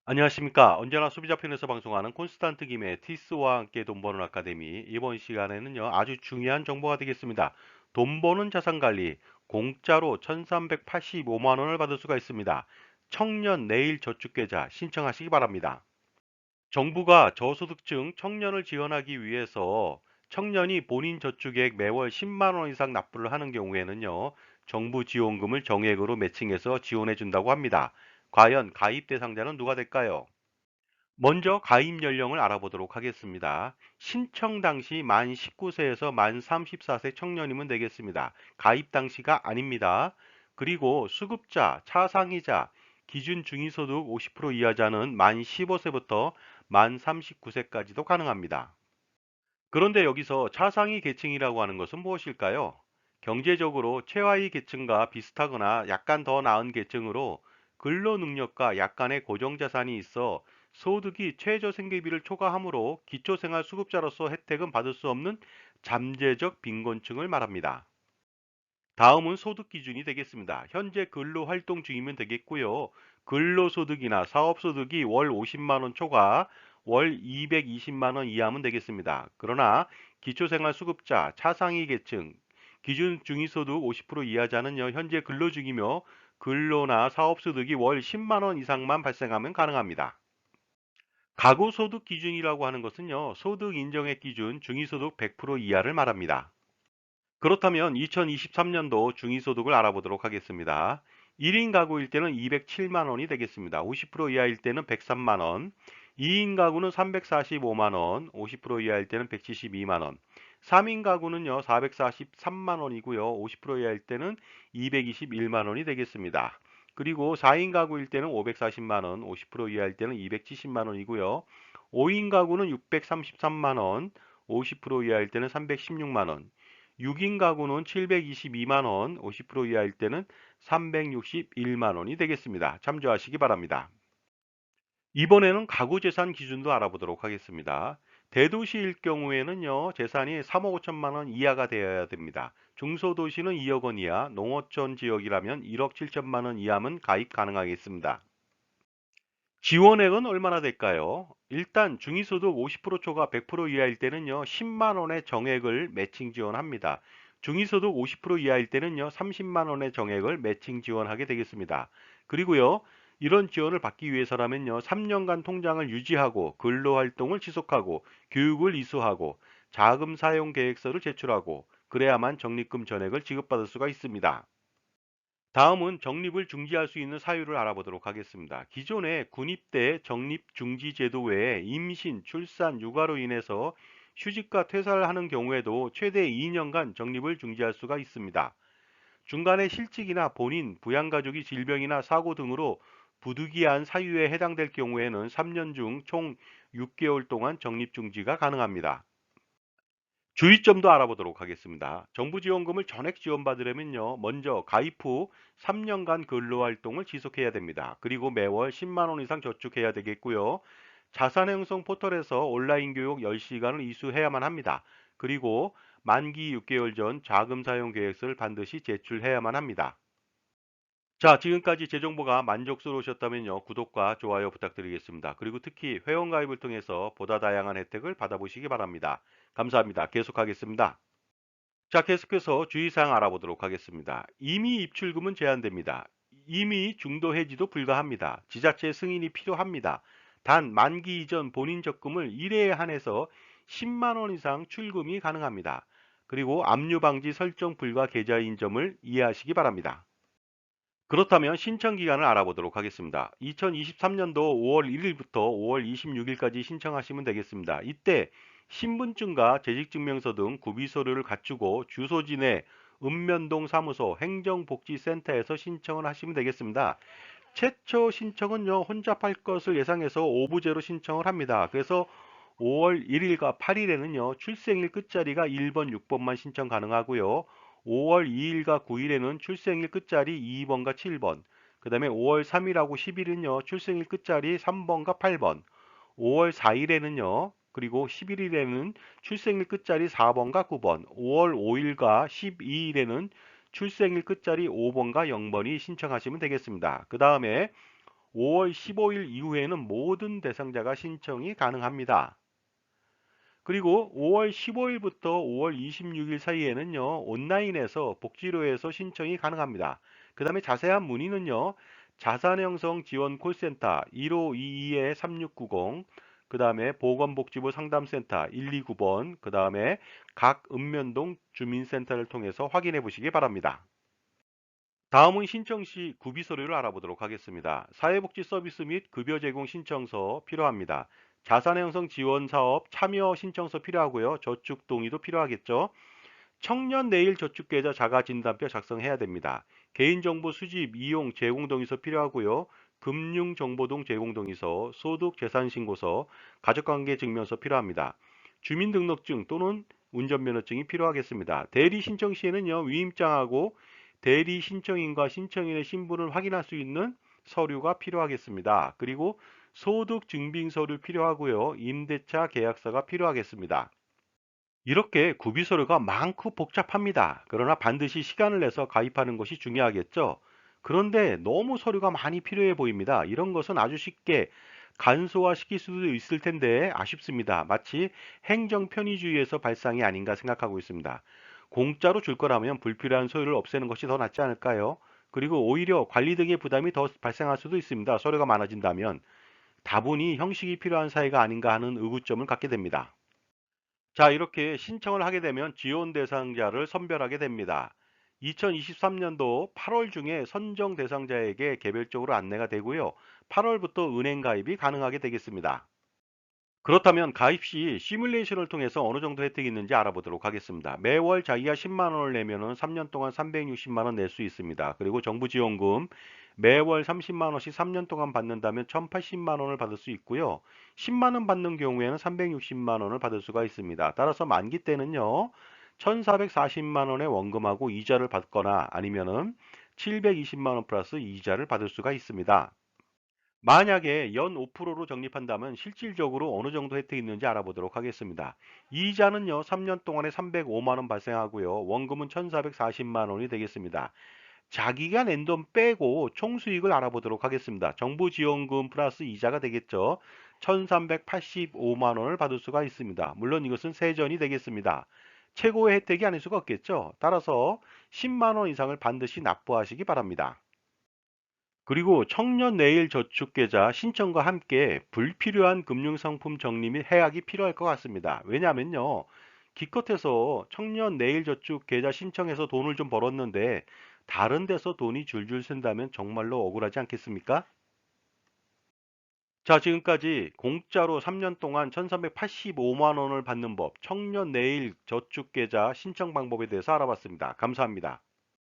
안녕하십니까. 언제나 소비자 편에서 방송하는 콘스탄트 김의 티스와 함께 돈 버는 아카데미. 이번 시간에는요, 아주 중요한 정보가 되겠습니다. 돈 버는 자산 관리, 공짜로 1385만 원을 받을 수가 있습니다. 청년 내일 저축계좌 신청하시기 바랍니다. 정부가 저소득층 청년을 지원하기 위해서 청년이 본인 저축액 매월 10만 원 이상 납부를 하는 경우에는요, 정부 지원금을 정액으로 매칭해서 지원해 준다고 합니다. 과연 가입 대상자는 누가 될까요? 먼저 가입 연령을 알아보도록 하겠습니다. 신청 당시 만 19세에서 만 34세 청년이면 되겠습니다. 가입 당시가 아닙니다. 그리고 수급자, 차상위자, 기준 중위소득 50% 이하자는 만 15세부터 만 39세까지도 가능합니다. 그런데 여기서 차상위 계층이라고 하는 것은 무엇일까요? 경제적으로 최하위 계층과 비슷하거나 약간 더 나은 계층으로 근로 능력과 약간의 고정자산이 있어 소득이 최저생계비를 초과하므로 기초생활수급자로서 혜택은 받을 수 없는 잠재적 빈곤층을 말합니다. 다음은 소득 기준이 되겠습니다. 현재 근로활동 중이면 되겠고요. 근로소득이나 사업소득이 월 50만 원 초과, 월 220만 원 이하면 되겠습니다. 그러나 기초생활수급자, 차상위 계층, 기준 중위소득 50% 이하자는요, 현재 근로 중이며 근로나 사업소득이 월 10만 원 이상만 발생하면 가능합니다. 가구소득 기준이라고 하는 것은요, 소득 인정액 기준 중위소득 100% 이하를 말합니다. 그렇다면 2023년도 중위소득을 알아보도록 하겠습니다. 1인 가구일 때는 207만 원이 되겠습니다. 50% 이하일 때는 103만 원, 2인 가구는 345만 원, 50% 이하일 때는 172만 원, 3인 가구는요 443만 원이고요. 50% 이하일 때는 221만 원이 되겠습니다. 그리고 4인 가구일 때는 540만 원, 50% 이하일 때는 270만 원이고요. 5인 가구는 633만 원, 50% 이하일 때는 316만 원, 6인 가구는 722만 원, 50% 이하일 때는 361만 원이 되겠습니다. 참조하시기 바랍니다. 이번에는 가구 재산 기준도 알아보도록 하겠습니다. 대도시일 경우에는요, 재산이 3억 5천만 원 이하가 되어야 됩니다. 중소도시는 2억 원 이하, 농어촌 지역이라면 1억 7천만 원 이하면 가입 가능하겠습니다. 지원액은 얼마나 될까요? 일단 중위소득 50% 초과 100% 이하일 때는요, 10만 원의 정액을 매칭 지원합니다. 중위소득 50% 이하일 때는요, 30만 원의 정액을 매칭 지원하게 되겠습니다. 그리고요, 이런 지원을 받기 위해서라면요, 3년간 통장을 유지하고 근로활동을 지속하고 교육을 이수하고 자금 사용 계획서를 제출하고 그래야만 적립금 전액을 지급받을 수가 있습니다. 다음은 적립을 중지할 수 있는 사유를 알아보도록 하겠습니다. 기존의 군입대 적립 중지 제도 외에 임신, 출산, 육아로 인해서 휴직과 퇴사를 하는 경우에도 최대 2년간 적립을 중지할 수가 있습니다. 중간에 실직이나 본인, 부양가족이 질병이나 사고 등으로 부득이한 사유에 해당될 경우에는 3년 중 총 6개월 동안 적립 중지가 가능합니다. 주의점도 알아보도록 하겠습니다. 정부 지원금을 전액 지원받으려면요, 먼저 가입 후 3년간 근로활동을 지속해야 됩니다. 그리고 매월 10만 원 이상 저축해야 되겠고요. 자산 형성 포털에서 온라인 교육 10시간을 이수해야만 합니다. 그리고 만기 6개월 전 자금 사용 계획서를 반드시 제출해야만 합니다. 자, 지금까지 제 정보가 만족스러우셨다면요, 구독과 좋아요 부탁드리겠습니다. 그리고 특히 회원가입을 통해서 보다 다양한 혜택을 받아보시기 바랍니다. 감사합니다. 계속하겠습니다. 자, 계속해서 주의사항 알아보도록 하겠습니다. 임의 입출금은 제한됩니다. 임의 중도 해지도 불가합니다. 지자체 승인이 필요합니다. 단 만기 이전 본인 적금을 1회에 한해서 10만 원 이상 출금이 가능합니다. 그리고 압류 방지 설정 불가 계좌인 점을 이해하시기 바랍니다. 그렇다면 신청 기간을 알아보도록 하겠습니다. 2023년도 5월 1일부터 5월 26일까지 신청하시면 되겠습니다. 이때 신분증과 재직증명서 등 구비서류를 갖추고 주소지 내 읍면동 사무소 행정복지센터에서 신청을 하시면 되겠습니다. 최초 신청은요, 혼잡할 것을 예상해서 오부제로 신청을 합니다. 그래서 5월 1일과 8일에는요, 출생일 끝자리가 1번, 6번만 신청 가능하고요. 5월 2일과 9일에는 출생일 끝자리 2번과 7번, 그 다음에 5월 3일하고 10일은요, 출생일 끝자리 3번과 8번, 5월 4일에는요, 그리고 11일에는 출생일 끝자리 4번과 9번, 5월 5일과 12일에는 출생일 끝자리 5번과 0번이 신청하시면 되겠습니다. 그 다음에 5월 15일 이후에는 모든 대상자가 신청이 가능합니다. 그리고 5월 15일부터 5월 26일 사이에는요, 온라인에서 복지로에서 신청이 가능합니다. 그 다음에 자세한 문의는요, 자산형성 지원 콜센터 1522-3690, 그 다음에 보건복지부 상담센터 129번, 그 다음에 각 읍면동 주민센터를 통해서 확인해 보시기 바랍니다. 다음은 신청 시 구비 서류를 알아보도록 하겠습니다. 사회복지 서비스 및 급여 제공 신청서 필요합니다. 자산형성 지원 사업 참여 신청서 필요하고요. 저축 동의도 필요하겠죠. 청년 내일 저축계좌 자가진단표 작성해야 됩니다. 개인정보 수집, 이용, 제공동의서 필요하고요. 금융정보동 제공동의서, 소득재산신고서, 가족관계증명서 필요합니다. 주민등록증 또는 운전면허증이 필요하겠습니다. 대리 신청 시에는요, 위임장하고 대리 신청인과 신청인의 신분을 확인할 수 있는 서류가 필요하겠습니다. 그리고 소득증빙 서류 필요하고요. 임대차 계약서가 필요하겠습니다. 이렇게 구비 서류가 많고 복잡합니다. 그러나 반드시 시간을 내서 가입하는 것이 중요하겠죠. 그런데 너무 서류가 많이 필요해 보입니다. 이런 것은 아주 쉽게 간소화시킬 수도 있을 텐데 아쉽습니다. 마치 행정 편의주의에서 발상이 아닌가 생각하고 있습니다. 공짜로 줄 거라면 불필요한 서류를 없애는 것이 더 낫지 않을까요? 그리고 오히려 관리 등의 부담이 더 발생할 수도 있습니다. 서류가 많아진다면 다분히 형식이 필요한 사회가 아닌가 하는 의구점을 갖게 됩니다. 자, 이렇게 신청을 하게 되면 지원 대상자를 선별하게 됩니다. 2023년도 8월 중에 선정 대상자에게 개별적으로 안내가 되고요. 8월부터 은행 가입이 가능하게 되겠습니다. 그렇다면 가입 시 시뮬레이션을 통해서 어느 정도 혜택이 있는지 알아보도록 하겠습니다. 매월 자기가 10만 원을 내면은 3년 동안 360만 원 낼 수 있습니다. 그리고 정부 지원금 매월 30만 원씩 3년 동안 받는다면 1,080만 원을 받을 수 있고요. 10만 원 받는 경우에는 360만 원을 받을 수가 있습니다. 따라서 만기 때는요. 1,440만 원의 원금하고 이자를 받거나 아니면은 720만 원 플러스 이자를 받을 수가 있습니다. 만약에 연 5%로 적립한다면 실질적으로 어느 정도 혜택이 있는지 알아보도록 하겠습니다. 이자는요, 3년 동안에 305만 원 발생하고요. 원금은 1,440만 원이 되겠습니다. 자기가 낸 돈 빼고 총수익을 알아보도록 하겠습니다. 정부 지원금 플러스 이자가 되겠죠. 1,385만 원을 받을 수가 있습니다. 물론 이것은 세전이 되겠습니다. 최고의 혜택이 아닐 수가 없겠죠. 따라서 10만 원 이상을 반드시 납부하시기 바랍니다. 그리고 청년 내일 저축 계좌 신청과 함께 불필요한 금융상품 정리 및 해약이 필요할 것 같습니다. 왜냐하면요. 기껏해서 청년 내일 저축 계좌 신청해서 돈을 좀 벌었는데 다른 데서 돈이 줄줄 샌다면 정말로 억울하지 않겠습니까? 자, 지금까지 공짜로 3년 동안 1385만 원을 받는 법, 청년 내일 저축 계좌 신청 방법에 대해서 알아봤습니다. 감사합니다.